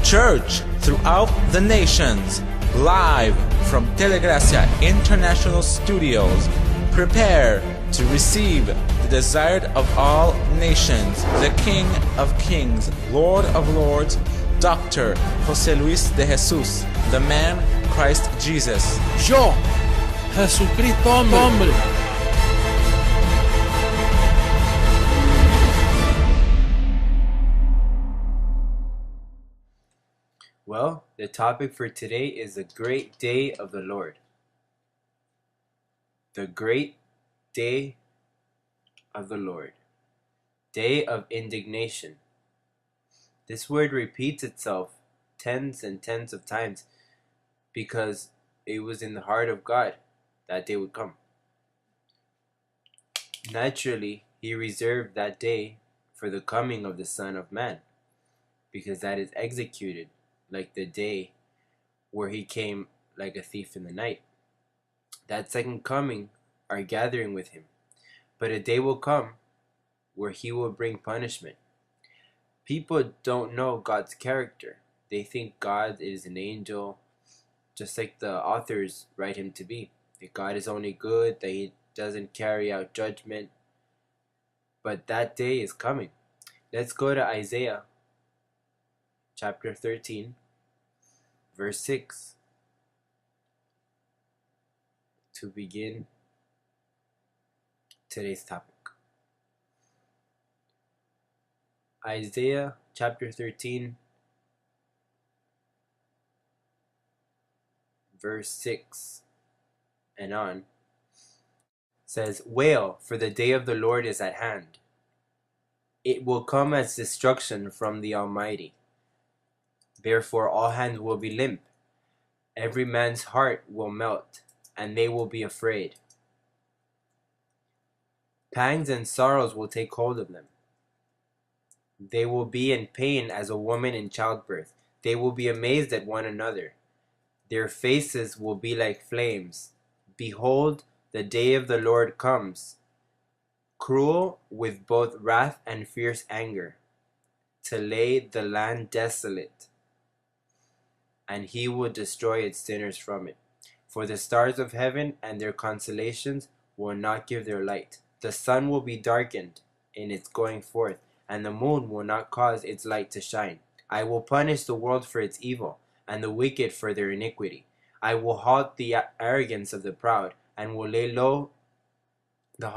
Church throughout the nations, live from Telegracia International Studios. Prepare to receive the desired of all nations, the King of Kings, Lord of Lords, Dr. José Luis de Jesús, the man Christ Jesus. Yo, Jesucristo hombre. Well, the topic for today is the great day of the Lord. The great day of the Lord. Day of indignation. This word repeats itself tens and tens of times because it was in the heart of God that day would come. Naturally, He reserved that day for the coming of the Son of Man, because that is executed like the day where He came like a thief in the night. That second coming, our gathering with Him. But a day will come where He will bring punishment. People don't know God's character. They think God is an angel, just like the authors write Him to be. That God is only good, that He doesn't carry out judgment. But that day is coming. Let's go to Isaiah chapter 13, verse 6, to begin today's topic. Isaiah chapter 13, verse 6 and on, says, "Wail, for the day of the Lord is at hand. It will come as destruction from the Almighty. Therefore all hands will be limp, every man's heart will melt, and they will be afraid. Pangs and sorrows will take hold of them. They will be in pain as a woman in childbirth. They will be amazed at one another. Their faces will be like flames. Behold, the day of the Lord comes, cruel with both wrath and fierce anger, to lay the land desolate, and He will destroy its sinners from it. For the stars of heaven and their constellations will not give their light. The sun will be darkened in its going forth, and the moon will not cause its light to shine. I will punish the world for its evil, and the wicked for their iniquity. I will halt the arrogance of the proud, and will lay low the